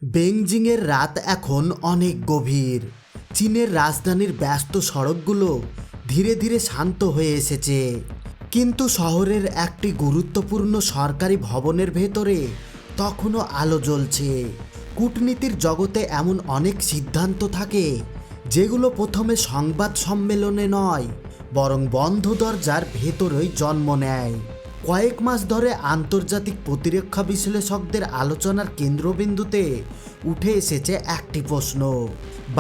বেইজিংয়ের রাত এখন অনেক গভীর। চীনের রাজধানীর ব্যস্ত সড়কগুলো ধীরে ধীরে শান্ত হয়ে এসেছে, কিন্তু শহরের একটি গুরুত্বপূর্ণ সরকারি ভবনের ভেতরে তখনও আলো জ্বলছে। কূটনীতির জগতে এমন অনেক সিদ্ধান্ত থাকে যেগুলো প্রথমে সংবাদ সম্মেলনে নয়, বরং বন্ধ দরজার ভেতরেই জন্ম নেয়। কয়েক মাস ধরে আন্তর্জাতিক প্রতিরক্ষা বিশ্লেষকদের আলোচনার কেন্দ্রবিন্দুতে উঠে এসেছে একটি প্রশ্ন: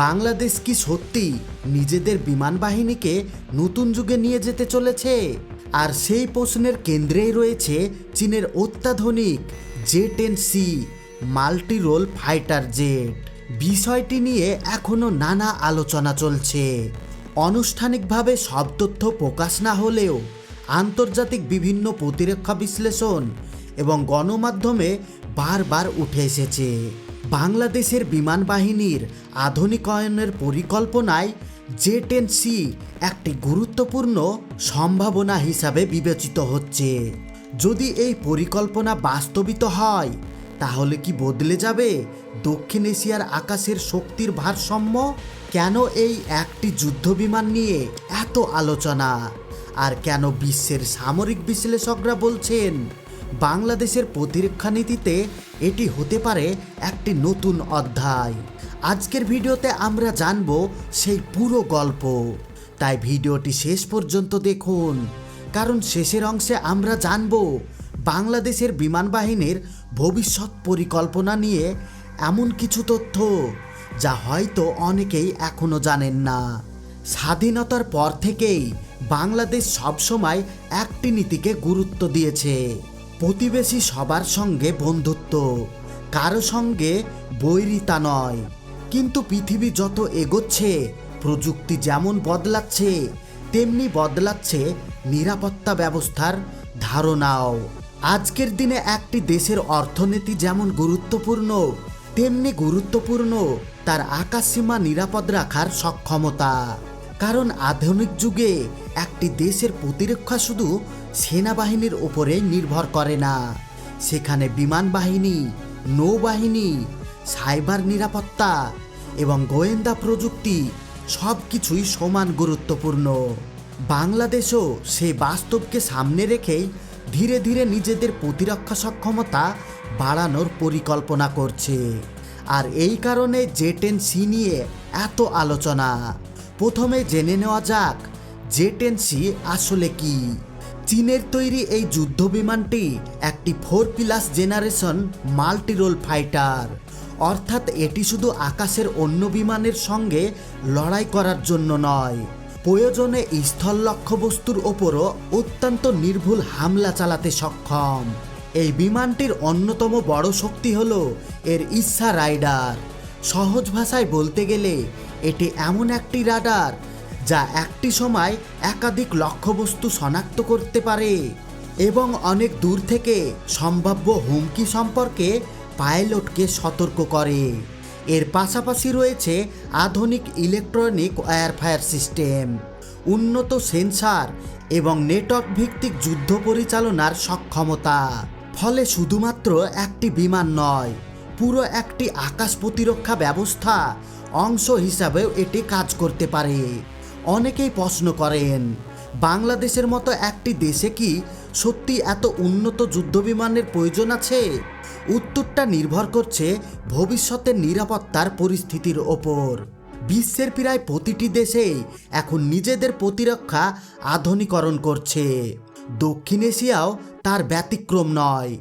বাংলাদেশ কি সত্যি নিজেদের বিমান বাহিনীকে নতুন যুগে নিয়ে যেতে চলেছে? আর সেই প্রশ্নের কেন্দ্রেই রয়েছে চীনের অত্যাধুনিক জে-10সি মাল্টি রোল ফাইটার জেট। বিষয়টি নিয়ে এখনও নানা আলোচনা চলছে। আনুষ্ঠানিকভাবে সব তথ্য প্রকাশ না হলেও আন্তর্জাতিক বিভিন্ন প্রতিরক্ষা বিশ্লেষণ এবং গণমাধ্যমে বারবার উঠে এসেছে, বাংলাদেশের বিমান বাহিনীর আধুনিকায়নের পরিকল্পনায় জে-10সি একটি গুরুত্বপূর্ণ সম্ভাবনা হিসাবে বিবেচিত হচ্ছে। যদি এই পরিকল্পনা বাস্তবিত হয়, তাহলে কি বদলে যাবে দক্ষিণ এশিয়ার আকাশের শক্তির ভারসাম্য? কেন এই একটি যুদ্ধবিমান নিয়ে এত আলোচনা? আর কেন বিশ্বের সামরিক বিশ্লেষকরা বলছেন বাংলাদেশের প্রতিরক্ষা নীতিতে এটি হতে পারে একটি নতুন অধ্যায়? আজকের ভিডিওতে আমরা জানব সেই পুরো গল্প। তাই ভিডিওটি শেষ পর্যন্ত দেখুন, কারণ শেষের অংশে আমরা জানব বাংলাদেশের বিমান বাহিনীর ভবিষ্যৎ পরিকল্পনা নিয়ে এমন কিছু তথ্য যা হয়তো অনেকেই এখনও জানেন না। স্বাধীনতার পর থেকেই বাংলাদেশ সবসময় একটি নীতিকে গুরুত্ব দিয়েছে: প্রতিবেশী সবার সঙ্গে বন্ধুত্ব, কারো সঙ্গে বৈরিতা নয়। কিন্তু পৃথিবী যত এগোচ্ছে, প্রযুক্তি যেমন বদলাচ্ছে, তেমনি বদলাচ্ছে নিরাপত্তা ব্যবস্থার ধারণাও। আজকের দিনে একটি দেশের অর্থনীতি যেমন গুরুত্বপূর্ণ, তেমনি গুরুত্বপূর্ণ তার আকাশসীমা নিরাপদ রাখার সক্ষমতা। কারণ আধুনিক যুগে একটি দেশের প্রতিরক্ষা শুধু সেনাবাহিনীর উপরে নির্ভর করে না, সেখানে বিমান বাহিনী, নৌবাহিনী, সাইবার নিরাপত্তা এবং গোয়েন্দা প্রযুক্তি সব কিছুই সমান গুরুত্বপূর্ণ। বাংলাদেশও সেই বাস্তবকে সামনে রেখেই ধীরে ধীরে নিজেদের প্রতিরক্ষা সক্ষমতা বাড়ানোর পরিকল্পনা করছে। আর এই কারণে জে-10সি নিয়ে এত আলোচনা। প্রথমে জেনে নেওয়া যাক জে-10সি আসলে কি। চীনের তৈরি এই যুদ্ধ বিমানটি একটি 4+ জেনারেশন মাল্টি রোল ফাইটার, অর্থাৎ এটি শুধু আকাশের অন্য বিমানের সঙ্গে লড়াই করার জন্য নয়, প্রয়োজনে স্থল লক্ষ্যবস্তুর ওপরও অত্যন্ত নির্ভুল হামলা চালাতে সক্ষম। এই বিমানটির অন্যতম বড় শক্তি হল এর ইচ্ছা রাইডার। সহজ ভাষায় বলতে গেলে এটি এমন একটি রাডার যা একটি সময় একাধিক লক্ষ্যবস্তু শনাক্ত করতে পারে এবং অনেক দূর থেকে সম্ভাব্য হুমকি সম্পর্কে পাইলটকে সতর্ক করে। এর পাশাপাশি রয়েছে আধুনিক ইলেকট্রনিক ওয়্যারফেয়ার সিস্টেম, উন্নত সেন্সর এবং নেটওয়ার্ক ভিত্তিক যুদ্ধ পরিচালনার সক্ষমতা। ফলে শুধুমাত্র একটি বিমান নয়, পুরো একটি আকাশ প্রতিরক্ষা ব্যবস্থা অংশ হিসাবেও এটি কাজ করতে পারে। অনেকেই প্রশ্ন করেন, বাংলাদেশের মতো একটি দেশে কি সত্যি এত উন্নত যুদ্ধবিমানের প্রয়োজন আছে? উত্তরটা নির্ভর করছে ভবিষ্যতের নিরাপত্তার পরিস্থিতির ওপর। বিশ্বের প্রায় প্রতিটি দেশেই এখন নিজেদের প্রতিরক্ষা আধুনিকরণ করছে। দক্ষিণ এশিয়াও তার ব্যতিক্রম নয়।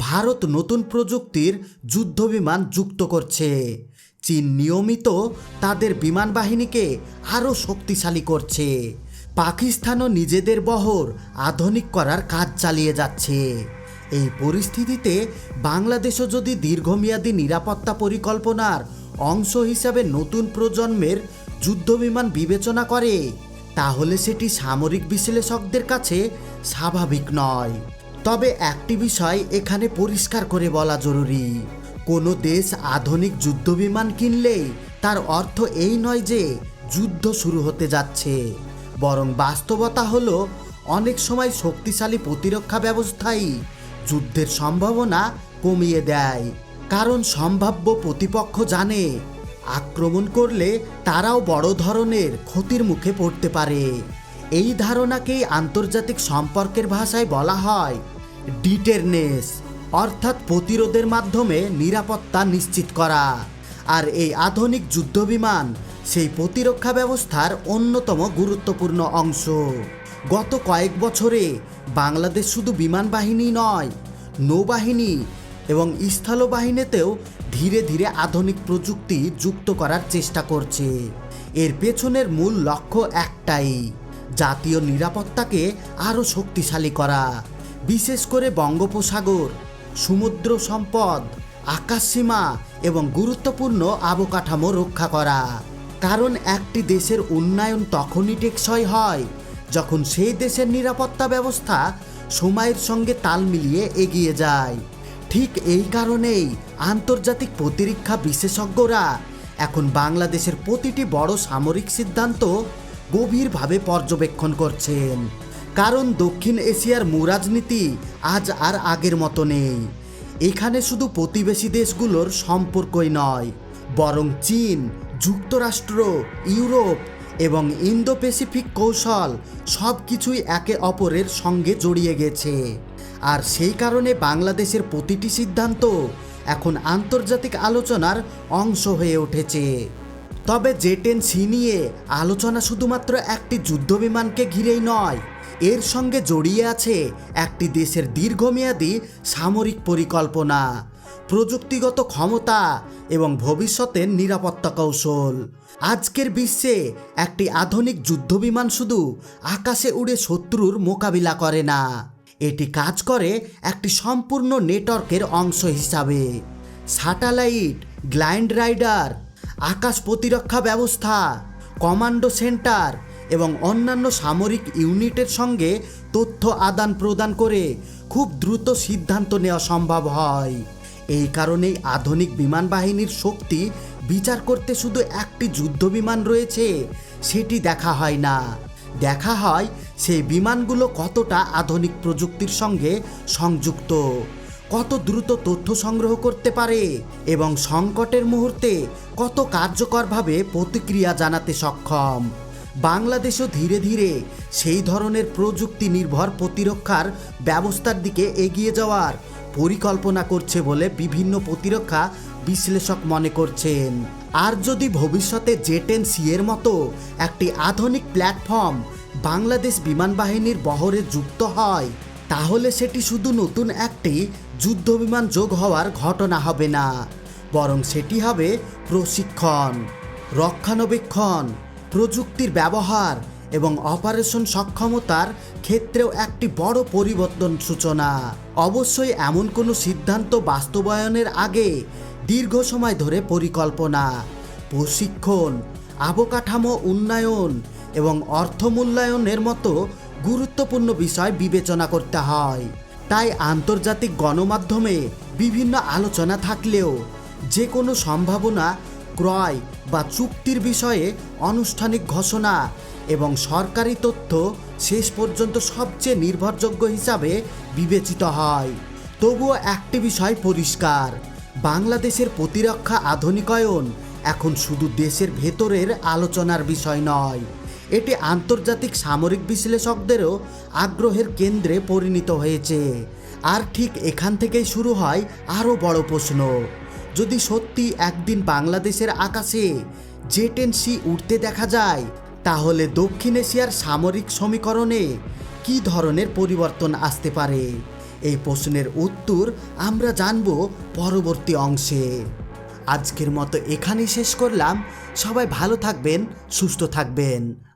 ভারত নতুন প্রযুক্তির যুদ্ধবিমান যুক্ত করছে। চীন নিয়মিত তাদের বিমান বাহিনীকে আরও শক্তিশালী করছে। পাকিস্তানও নিজেদের বহর আধুনিক করার কাজ চালিয়ে যাচ্ছে। এই পরিস্থিতিতে বাংলাদেশও যদি দীর্ঘমেয়াদী নিরাপত্তা পরিকল্পনার অংশ হিসাবে নতুন প্রজন্মের যুদ্ধবিমান বিবেচনা করে, তাহলে সেটি সামরিক বিশ্লেষকদের কাছে স্বাভাবিক নয়। তবে একটি বিষয় এখানে পরিষ্কার করে বলা জরুরি: কোনো দেশ আধুনিক যুদ্ধবিমান কিনলেই তার অর্থ এই নয় যে যুদ্ধ শুরু হতে যাচ্ছে, বরং বাস্তবতা হলো অনেক সময় শক্তিশালী প্রতিরক্ষা ব্যবস্থাই যুদ্ধের সম্ভাবনা কমিয়ে দেয়। কারণ সম্ভাব্য প্রতিপক্ষ জানে আক্রমণ করলে তারাও বড় ধরনের ক্ষতির মুখে পড়তে পারে। এই ধারণাকেই আন্তর্জাতিক সম্পর্কের ভাষায় বলা হয় ডিটারনেস, অর্থাৎ প্রতিরোধের মাধ্যমে নিরাপত্তা নিশ্চিত করা। আর এই আধুনিক যুদ্ধবিমান সেই প্রতিরক্ষা ব্যবস্থার অন্যতম গুরুত্বপূর্ণ অংশ। গত কয়েক বছরে বাংলাদেশ শুধু বিমান বাহিনী নয়, নৌবাহিনী এবং স্থলবাহিনীতেও ধীরে ধীরে আধুনিক প্রযুক্তি যুক্ত করার চেষ্টা করছে। এর পেছনের মূল লক্ষ্য একটাই, জাতীয় নিরাপত্তাকে আরও শক্তিশালী করা, বিশেষ করে বঙ্গোপসাগর, সমুদ্র সম্পদ, আকাশসীমা এবং গুরুত্বপূর্ণ অবকাঠামো রক্ষা করা। কারণ একটি দেশের উন্নয়ন তখনই টেকসই হয় যখন সেই দেশের নিরাপত্তা ব্যবস্থা সময়ের সঙ্গে তাল মিলিয়ে এগিয়ে যায়। ঠিক এই কারণেই আন্তর্জাতিক প্রতিরক্ষা বিশেষজ্ঞরা এখন বাংলাদেশের প্রতিটি বড় সামরিক সিদ্ধান্ত গভীরভাবে পর্যবেক্ষণ করছেন। কারণ দক্ষিণ এশিয়ার রাজনীতি আজ আর আগের মতো নেই। এখানে শুধু প্রতিবেশী দেশগুলোর সম্পর্কই নয়, বরং চীন, যুক্তরাষ্ট্র, ইউরোপ এবং ইন্দো প্যাসিফিক কৌশল সব কিছুই একে অপরের সঙ্গে জড়িয়ে গেছে। আর সেই কারণে বাংলাদেশের প্রতিটি সিদ্ধান্ত এখন আন্তর্জাতিক আলোচনার অংশ হয়ে উঠেছে। তবে জে-10C নিয়ে আলোচনা শুধুমাত্র একটি যুদ্ধবিমানকে ঘিরেই নয়, এর সঙ্গে জড়িয়ে আছে একটি দেশের দীর্ঘমেয়াদী সামরিক পরিকল্পনা, প্রযুক্তিগত ক্ষমতা এবং ভবিষ্যতের নিরাপত্তা কৌশল। আজকের বিশ্বে একটি আধুনিক যুদ্ধবিমান শুধু আকাশে উড়ে শত্রুর মোকাবিলা করে না, এটি কাজ করে একটি সম্পূর্ণ নেটওয়ার্কের অংশ হিসাবে। স্যাটেলাইট, গ্লাইড রাইডার, আকাশ প্রতিরক্ষা ব্যবস্থা, কমান্ডো সেন্টার এবং অন্যান্য সামরিক ইউনিটের সঙ্গে তথ্য আদান প্রদান করে খুব দ্রুত সিদ্ধান্ত নেওয়া সম্ভব হয়। এই কারণেই আধুনিক বিমান বাহিনীর শক্তি বিচার করতে শুধু একটি যুদ্ধবিমান রয়েছে সেটি দেখা হয় না, দেখা হয় সেই বিমানগুলো কতটা আধুনিক প্রযুক্তির সঙ্গে সংযুক্ত, কত দ্রুত তথ্য সংগ্রহ করতে পারে এবং সংকটের মুহূর্তে কত কার্যকরভাবে প্রতিক্রিয়া জানাতে সক্ষম। বাংলাদেশও ধীরে ধীরে সেই ধরনের প্রযুক্তি নির্ভর প্রতিরক্ষার ব্যবস্থার দিকে এগিয়ে যাওয়ার পরিকল্পনা করছে বলে বিভিন্ন প্রতিরক্ষা বিশ্লেষক মনে করছেন। আর যদি ভবিষ্যতে জে-10C এর মতো একটি আধুনিক প্ল্যাটফর্ম বাংলাদেশ বিমান বাহিনীর বহরে যুক্ত হয়, তাহলে সেটি শুধু নতুন একটি যুদ্ধবিমান যোগ হওয়ার ঘটনা হবে না, বরং সেটি হবে প্রশিক্ষণ, রক্ষণাবেক্ষণ, প্রযুক্তির ব্যবহার এবং অপারেশন সক্ষমতার ক্ষেত্রেও একটি বড় পরিবর্তন সূচনা। অবশ্যই এমন কোনো সিদ্ধান্ত বাস্তবায়নের আগে দীর্ঘ সময় ধরে পরিকল্পনা, প্রশিক্ষণ, অবকাঠামো উন্নয়ন এবং অর্থ মূল্যায়নের মতো গুরুত্বপূর্ণ বিষয় বিবেচনা করতে হয়। তাই আন্তর্জাতিক গণমাধ্যমে বিভিন্ন আলোচনা থাকলেও যে কোনো সম্ভাবনা ক্রয় বা চুক্তির বিষয়ে আনুষ্ঠানিক ঘোষণা এবং সরকারি তথ্য শেষ পর্যন্ত সবচেয়ে নির্ভরযোগ্য হিসাবে বিবেচিত হয়। তবুও একটি বিষয় পরিষ্কার, বাংলাদেশের প্রতিরক্ষা আধুনিকায়ন এখন শুধু দেশের ভেতরের আলোচনার বিষয় নয়, এটি আন্তর্জাতিক সামরিক বিশ্লেষকদেরও আগ্রহের কেন্দ্রে পরিণত হয়েছে। আর ঠিক এখান থেকেই শুরু হয় আরও বড় প্রশ্ন, যদি সত্যি একদিন বাংলাদেশের আকাশে জে-10C উড়তে দেখা যায়, তাহলে দক্ষিণ এশিয়ার সামরিক সমীকরণে কী ধরনের পরিবর্তন আসতে পারে? এই প্রশ্নের উত্তর আমরা জানব পরবর্তী অংশে। আজকের মতো এখানেই শেষ করলাম। সবাই ভালো থাকবেন, সুস্থ থাকবেন।